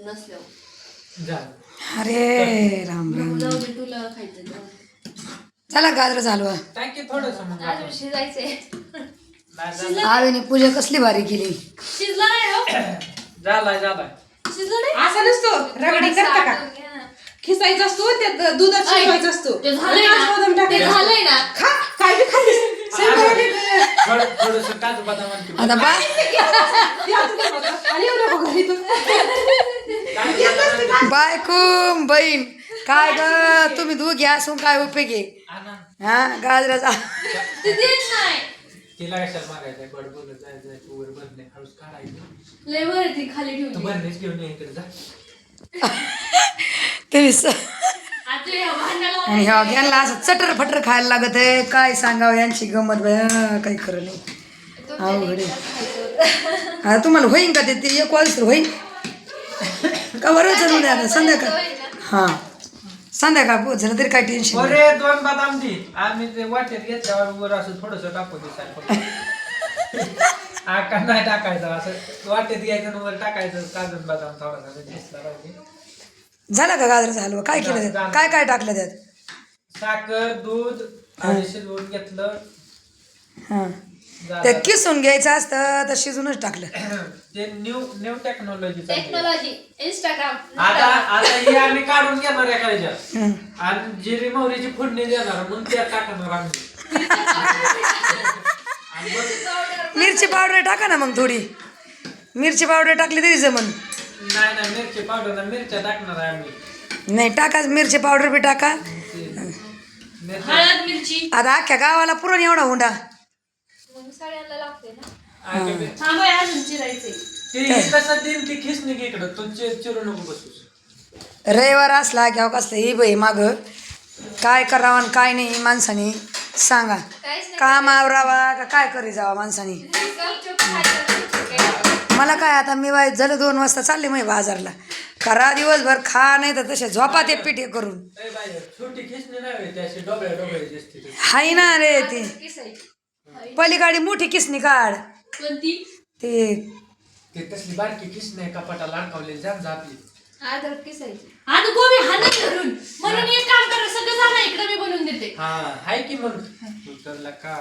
नसल्यावर अरे राम राम जाऊ दे तुला खायचं जाऊ. चला गाजर झालवा टाकी थोडस मग अजून शिजायचंय आवीने पूजा कसली भारी केली शिजला नाही हो झालाय शिजलं नाही असा नसतो रगडी करता का साठवून घ्या ना. खिसायचा असतो त्यात दुधात शिजवायचा असतो ते झालंय काजू बदाम ना ते टाकायचं. झालंय ना खा काय बी खाल्लीस थोडस काजू बदाम आणतो. आता बाय आणि एवढं बघ घरी तू. बायको बहीण काय ग तुम्ही दोघी असून काय उपयोग आहे आणा. हा गाजराचा ते देत नाही तिला कशाला मागायचं गोड बोलत जायचं वर बदले हळूच काढायचं लय बरं ती खाली तू ठेवली बरणीच घेऊन ये इकडे जा तुम्ही आता या भांड्याला आणि ह्या यांना असं चटर फटर खायला लागत आहे काय सांगावं यांची गंमत बाई काही खरं नाही तुमच्या अवघड आहे. लेकराचं खायचं होतं. आता तुम्हाला होईन का ते एक वाजता होईन का बरं चलू द्या आता संध्याकाळ होय ना. हां संध्याकाळ पोहोचलं तरी काय टेन्शन नाही. अरे 2 बदाम दे आम्ही ते वाटेत घेतल्यावर वर असं थोडस टाकू दे आका नाही टाकायचं असं वाटेत घ्यायचं आणि वर टाकायचं काजू बदाम थोडासा दिसला पाहिजे झाला का गाजराचा हलवा काय केलं त्यात काय काय टाकलं त्यात साखर दूध आणि शिजवून घेतलं हां झालं. ते किसून घ्यायचं असतं तर शिजूनच टाकलं ते न्यू टेक्नॉलॉजी टेक्नॉलॉजी इंस्टाग्राम आता हे आम्ही काढून घेणार एखाद्या हं. आणि जिरी मोहरीची फोडणी देणार मग त्या टाकणार आम्ही आणि बस- मिरची पावडर टाका ना मग थोडी मिरची पावडर टाकली तरी जमन नाही मिरची पावडर मिरच्या टाकणार आहे आम्ही नाही टाका मिरची पावडर बी टाका मिरच्या हळद मिरची आता अख्ख्या गावाला पुरण एवढा हुंडा मग सगळ्यांना लागते ना आणि ते- थांबाय अजून चिरायचंय ते कसं देईल ती खिसणी की इकडं तू चिरू नको बसूस रविवार असला किंवा कसलं ही बाई माग काय करावं आणि काय नाही माणसाने सांगा काहीच नाही काम आवरावा का काय करी जावा माणसाने गपचूप खायचं. मला काय आता मी वाईट झालं 2 वाजता चालले मी बाजारला करा दिवसभर खा नाही तर तसे झोपा ते पिठे करून ए बाई छोटी खिसणी नाही होय, ती अशी डोबळ्याची असते ती. हाय ना रे ती किसायची. पलीकडे मोठी किसनी काढ कोणती ते ती तसली बारकी खिसणी आहे कपाटाला अडकवलेली जाण जातली अद्रक किसायची आता गोबी हाणत धरून म्हणून एक काम कर सगळं झालं इकडे मी बनवून देते हा हाय की मग तू तरला का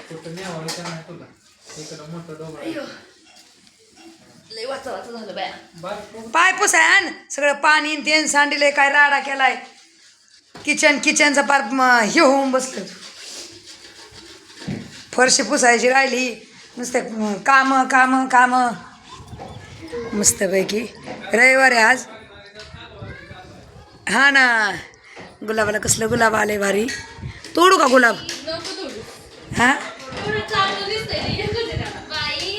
कुठं नाही आवडत नाही तुला इकडं मोठं डोबळ लय वाचा वाचा झालं बाया बारकं पाय पुसाय आण सगळं पाणी न तेन सांडले काय राडा केलाय किचनचा पार हे होऊन बसलं फरशी पुसायची राहिली नुसते काम काम काम मस्तपैकी रविवार आहे आज हा ना गुलाबाला कसलं गुलाब आले भारी तोडू का गुलाब नको तोडू हा थोडं चांगलं दिसतंय रे, एकच आहे त्याला. बाई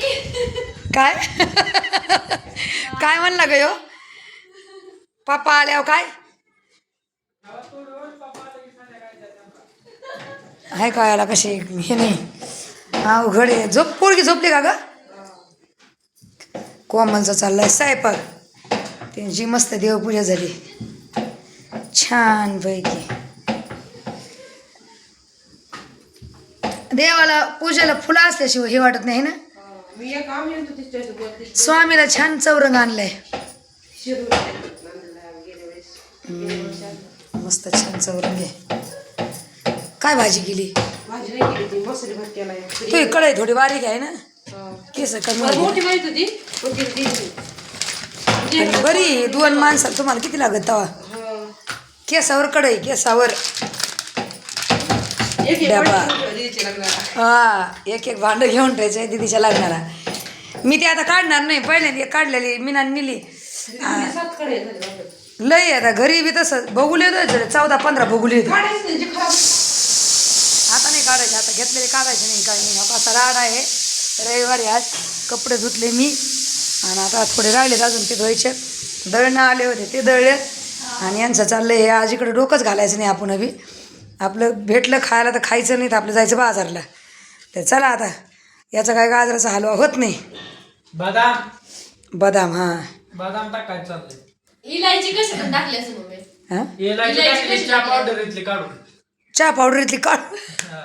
काय काय म्हणला ग यो पप्पा आल्यावर काय आहे काय याला कशी हे नाही हा उघड आहे झोप पोरगी झोपली का ग कोमलचा चाललाय स्वयंपाक त्यांची मस्त देवपूजा झाली छान पैकी देवाला पूजेला फुलं असल्याशिवाय हे वाटत नाही ना मी एक आम्ही आणतो त्याच्यासोबत स्वामीला छान चौरंग आणलंय शिरून गेल्या वेळेस मस्त छान चौरंग आहे काय भाजी केली भाजी नाही केली ती मसाले भात केलाय तू कढई थोडी बारीक आहे ना केस कमी मला होती. मोठी माहित होती पण तिला दिली नाही. आणि बरी 2 माणसाला तुम्हाला किती लागत तवा हा. केसावर कढई केसावर एक डबा. द्यायचे लागणार हा एक भांडं घेऊन ठेवायचं आहे दीदीच्या लग्नाला मी ते आता काढणार नाही पहिल्यांदा एक काढलेली मीना नेली 7 कडे झाले बाबा. लय आता घरी बी तसं बघुले होतं 14-15 बघुले होते काढायचं त्यांचे खराब आता नाही काढायचे आता घेतलेले काढायचे नाही काय नाही हा असा राड आहे रविवारी आज कपडे धुतले मी आणि आता थोडे राहिलेत अजून ते धुवायचे दळणं आले होते ते दळले आणि यांचं चाललं हे आज इकडे डोकंच घालायचं नाही आपण बी आपलं भेटलं खायला तर खायचं नाही तर आपलं जायचं बाजारला तर चला आता याचा काय गाजराचा हलवा होत नाही बदाम हां बदाम टाकायचं चाललंय इलायची कशी पण टाकली असं मम्मी हां इलायची टाकली चहा पावडर इथली काढून चहा पावडरीतली काढ हा.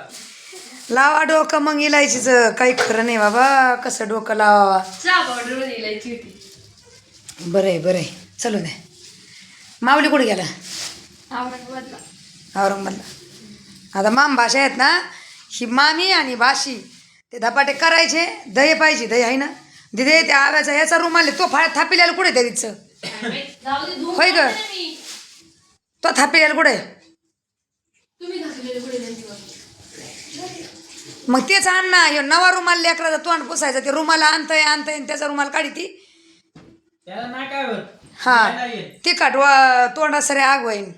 लावा डोकं मग इलायचीचं काही खरं नाही बाबा कसं डोकं लावावा चहा पावडर मध्ये इलायची होती बरं आहे चलू दे. माऊली कुठे गेला? औरंगाबादला. औरंगाबादला. आता माम भाषा आहेत ना, ही मामी आणि भाशी ते धपाटे करायचे. दही पाहिजे, दही आहे ना दिदे. त्या आव्याचा याचा रूम आले तो फाळ्यात थापिल्याला कुठे त्या तिचं जाऊ दे, धुवून होय ग. काढते ना मी. तो थापिल्याला कुठे? तुम्ही घातलेले पुढे त्यांच्यावर. मग तेच आण ना. ह्यो नवा रुमाल लेकराचा तोंड पुसायचा, ते रुमाला आणतंय आणि त्याचा रुमाल काढी ती. त्याला नाही काय होत. हा नाही येत. तिखट तोंडात सरे आग होईन.